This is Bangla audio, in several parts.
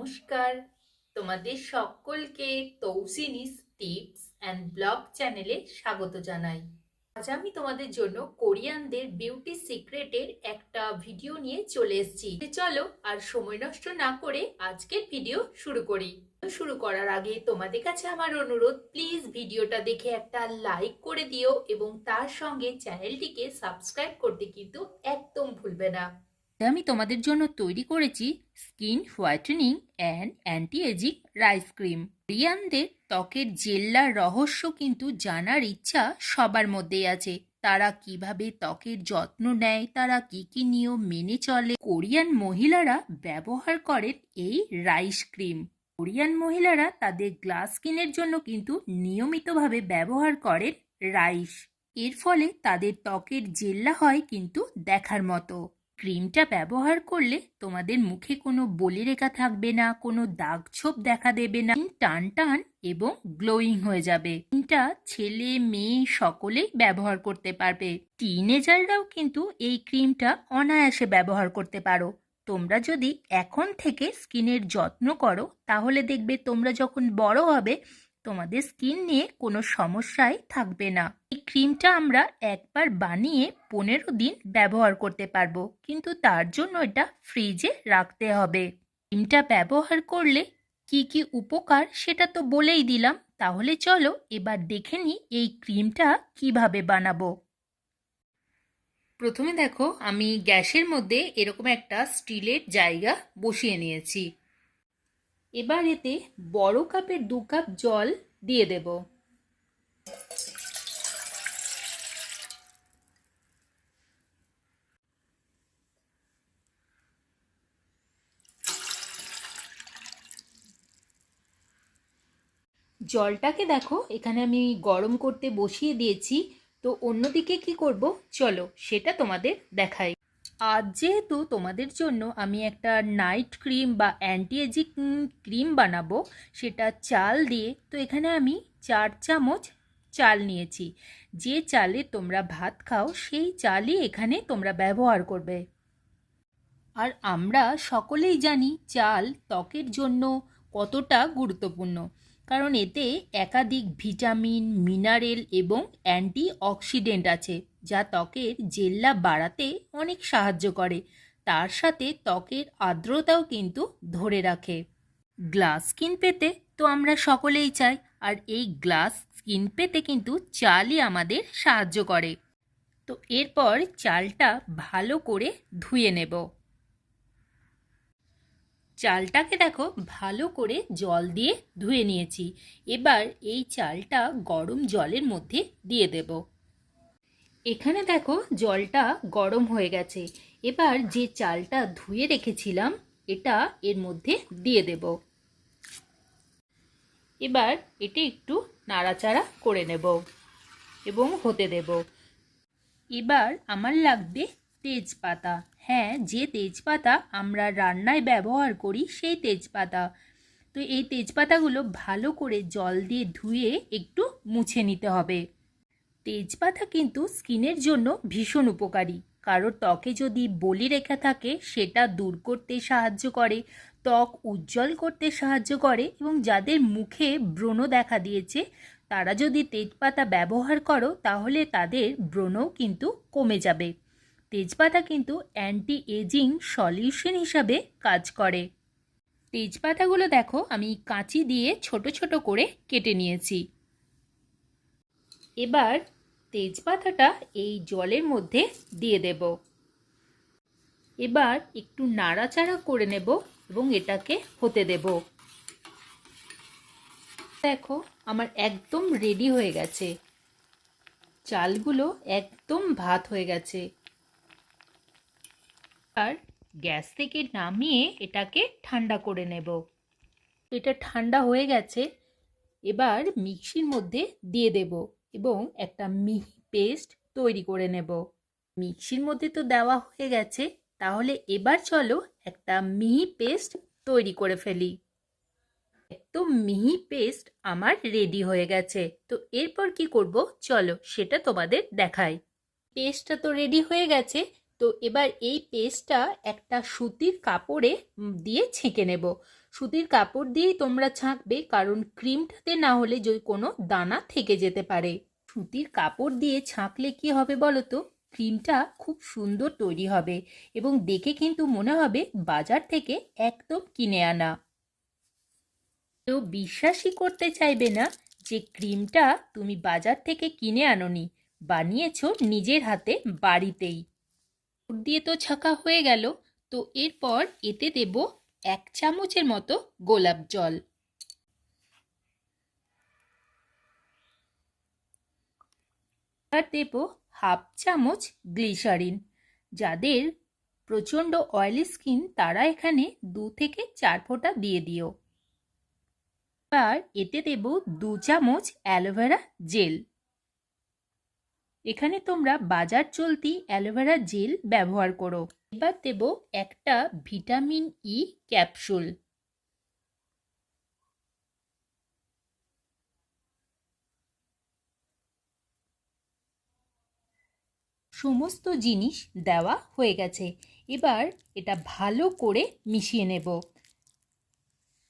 নমস্কার, তোমাদের সকলকে তৌসিনিস টিপস অ্যান্ড ব্লগ চ্যানেলে স্বাগত জানাই। আজ আমি তোমাদের জন্য কোরিয়ানদের বিউটি সিক্রেটের একটা ভিডিও নিয়ে চলে এসেছি। চলো আর সময় নষ্ট না করে আজকের ভিডিও শুরু করি। শুরু করার আগে তোমাদের কাছে আমার অনুরোধ, প্লিজ ভিডিওটা দেখে একটা লাইক করে দিও এবং তার সঙ্গে চ্যানেলটিকে সাবস্ক্রাইব করতে কিন্তু একদম ভুলবে না। আমি তোমাদের জন্য তৈরি করেছি skin whitening and anti ageing rice cream. কোরিয়ানদের ত্বকের জেল্লার রহস্য কিন্তু জানার ইচ্ছা সবার মধ্যেই আছে। তারা কিভাবে ত্বকের যত্ন নেয়, তারা কি কি নিয়ম মেনে চলে। কোরিয়ান মহিলারা ব্যবহার করেন এই রাইস ক্রিম। কোরিয়ান মহিলারা তাদের গ্লাস স্কিনের জন্য কিন্তু নিয়মিতভাবে ব্যবহার করেন রাইস। এর ফলে তাদের ত্বকের জেল্লা হয় কিন্তু দেখার মতো। ক্রিমটা ব্যবহার করলে তোমাদের মুখে কোনো বলিরেখা থাকবে না, কোনো দাগ ছোপ দেখা দেবে না, টান টান এবং গ্লোয়িং হয়ে যাবে। ক্রিমটা ছেলে মেয়ে সকলেই ব্যবহার করতে পারবে। টিনেজাররাও কিন্তু এই ক্রিমটা অনায়াসে ব্যবহার করতে পারো। তোমরা যদি এখন থেকে স্কিনের যত্ন করো তাহলে দেখবে তোমরা যখন বড় হবে তোমাদের স্কিন নিয়ে কোনো সমস্যাই থাকবে না। এই ক্রিমটা আমরা একবার বানিয়ে 15 দিন ব্যবহার করতে পারবো, কিন্তু তার জন্য এটা ফ্রিজে রাখতে হবে। ক্রিমটা ব্যবহার করলে কি কি উপকার সেটা তো বলেই দিলাম, তাহলে চলো এবার দেখে নিই এই ক্রিমটা কিভাবে বানাবো। প্রথমে দেখো, আমি গ্যাসের মধ্যে এরকম একটা স্টিলের জায়গা বসিয়ে নিয়েছি। এবার এতে বড় কাপের 2 কাপ জল দিয়ে দেব। জলটাকে দেখো এখানে আমি গরম করতে বসিয়ে দিয়েছি। তো অন্যদিকে কি করব চলো সেটা তোমাদের দেখাই। আজ যেহেতু তোমাদের জন্য আমি একটা নাইট ক্রিম বা অ্যান্টি এজিং ক্রিম বানাবো, সেটা চাল দিয়ে, তো এখানে আমি 4 চামচ চাল নিয়েছি। যে চালে তোমরা ভাত খাও সেই চালই এখানে তোমরা ব্যবহার করবে। আর আমরা সকলেই জানি চাল ত্বকের জন্য কতটা গুরুত্বপূর্ণ, কারণ এতে একাধিক ভিটামিন, মিনারেল এবং অ্যান্টি অক্সিডেন্ট আছে, যা ত্বকের জেল্লা বাড়াতে অনেক সাহায্য করে। তার সাথে ত্বকের আর্দ্রতাও কিন্তু ধরে রাখে। গ্লাস স্কিন পেতে তো আমরা সকলেই চাই, আর এই গ্লাস স্কিন পেতে কিন্তু চালই আমাদের সাহায্য করে। তো এরপর চালটা ভালো করে ধুয়ে নেব। চালটাকে দেখো ভালো করে জল দিয়ে ধুয়ে নিয়েছি। এবার এই চালটা গরম জলের মধ্যে দিয়ে দেব। এখানে দেখো জলটা গরম হয়ে গেছে। এবার যে চালটা ধুয়ে রেখেছিলাম এটা এর মধ্যে দিয়ে দেব। এবার এটা একটু নাড়াচাড়া করে নেব এবং হতে দেব। এবার আমার লাগবে তেজপাতা। হ্যাঁ, যে তেজপাতা আমরা রান্নায় ব্যবহার করি সেই তেজপাতা। তো এই তেজপাতাগুলো ভালো করে জল দিয়ে ধুয়ে একটু মুছে নিতে হবে। তেজপাতা কিন্তু স্কিনের জন্য ভীষণ উপকারী। কারোর ত্বকে যদি বলিরেখা থাকে সেটা দূর করতে সাহায্য করে, ত্বক উজ্জ্বল করতে সাহায্য করে, এবং যাদের মুখে ব্রণ দেখা দিয়েছে তারা যদি তেজপাতা ব্যবহার করো তাহলে তাদের ব্রণও কিন্তু কমে যাবে। তেজপাতা কিন্তু অ্যান্টি এজিং সলিউশন হিসাবে কাজ করে। তেজপাতাগুলো দেখো আমি কাঁচি দিয়ে ছোট ছোট করে কেটে নিয়েছি। এবার তেজপাতাটা এই জলের মধ্যে দিয়ে দেব। এবার একটু নাড়াচাড়া করে নেব এবং এটাকে হতে দেব। দেখো আমার একদম রেডি হয়ে গেছে। চালগুলো একদম ভাত হয়ে গেছে। আর গ্যাস থেকে নামিয়ে এটাকে ঠান্ডা করে নেব। এটা ঠান্ডা হয়ে গেছে। এবার মিক্সির মধ্যে দিয়ে দেব এবং একটা মিহি পেস্ট তৈরি করে নেব। মিক্সির মধ্যে তো দেওয়া হয়ে গেছে, তাহলে এবার চলো একটা মিহি পেস্ট তৈরি করে ফেলি। একদম মিহি পেস্ট আমার রেডি হয়ে গেছে। তো এরপর কি করব চলো সেটা তোমাদের দেখাই। পেস্টটা তো রেডি হয়ে গেছে। তো এবার এই পেস্টটা একটা সুতির কাপড়ে দিয়ে ছেঁকে নেব। সুতির কাপড় দিয়েই তোমরা ছাঁকবে, কারণ ক্রিমটাতে না হলে যদি কোনো দানা থেকে যেতে পারে। সুতির কাপড় দিয়ে ছাঁকলে কি হবে বলো তো, ক্রিমটা খুব সুন্দর তৈরি হবে এবং দেখে কিন্তু মনে হবে বাজার থেকে একদম কিনে আনা। কেউ বিশ্বাসই করতে চাইবে না যে ক্রিমটা তুমি বাজার থেকে কিনে আনোনি, বানিয়েছো নিজের হাতে বাড়িতেই। দিয়ে তো ছাঁকা হয়ে গেল। তো এরপর এতে দেব 1 চামচের মতো গোলাপ জল। আর দেব 1/2 চামচ গ্লিসারিন। যাদের প্রচণ্ড অয়েলি স্কিন তারা এখানে 2 থেকে 4 ফোঁটা দিয়ে দিও। এবার এতে দেব 2 চামচ অ্যালোভেরা জেল। এখানে তোমরা বাজার চলতি অ্যালোভেরা জেল ব্যবহার করো। এবার দেব একটা ভিটামিন ই ক্যাপসুল। সমস্ত জিনিস দেওয়া হয়ে গেছে। এবার এটা ভালো করে মিশিয়ে নেব।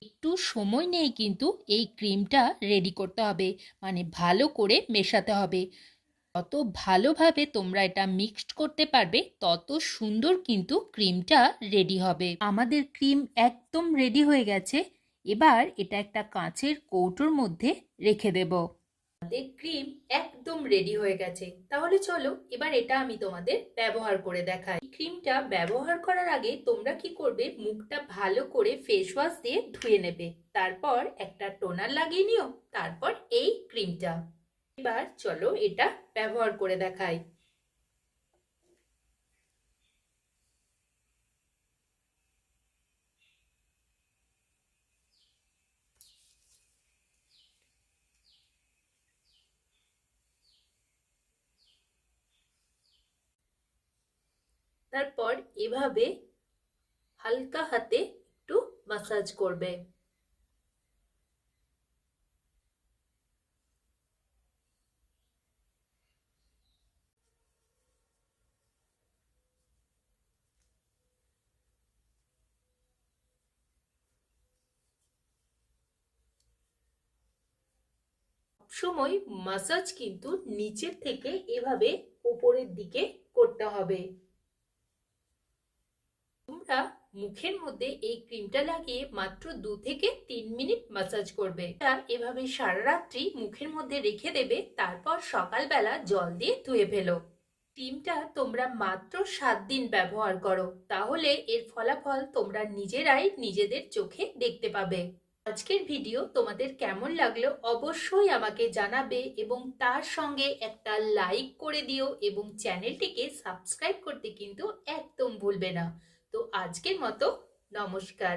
একটু সময় নিয়ে কিন্তু এই ক্রিমটা রেডি করতে হবে, মানে ভালো করে মেশাতে হবে। যত ভালোভাবে তোমরা এটা মিক্সড করতে পারবে তত সুন্দর কিন্তু ক্রিমটা রেডি হবে। আমাদের ক্রিম একদম রেডি হয়ে গেছে। এবার এটা একটা কাঁচের কৌটোর মধ্যে রেখে দেব। আমাদের ক্রিম একদম রেডি হয়ে গেছে। তাহলে চলো এবার এটা আমি তোমাদের ব্যবহার করে দেখাই। ক্রিমটা ব্যবহার করার আগে তোমরা কি করবে, মুখটা ভালো করে ফেস ওয়াশ দিয়ে ধুয়ে নেবে। তারপর একটা টোনার লাগিয়ে নিও। তারপর এই ক্রিমটা এবার চলো এটা ব্যবহার করে দেখাই। তারপর এভাবে হালকা হাতে একটু মাসাজ করবে। সময় মাসাজ কিন্তু নিচের থেকে এভাবে উপরের দিকে করতে হবে। তোমরা মুখের মধ্যে এই ক্রিমটা লাগিয়ে মাত্র 2 থেকে 3 মিনিট মাসাজ করবে। এভাবে সারা রাত্রি মুখের মধ্যে রেখে দেবে। তারপর সকালবেলা জল দিয়ে ধুয়ে ফেলো। ক্রিমটা তোমরা মাত্র 7 দিন ব্যবহার করো, তাহলে এর ফলাফল তোমরা নিজেরাই নিজেদের চোখে দেখতে পাবে। আজকের ভিডিও তোমাদের কেমন লাগলো অবশ্যই আমাকে জানাবে এবং তার সঙ্গে একটা লাইক করে দিও এবং চ্যানেলটিকে সাবস্ক্রাইব করতে কিন্তু একদম ভুলবে না। তো আজকের মতো নমস্কার।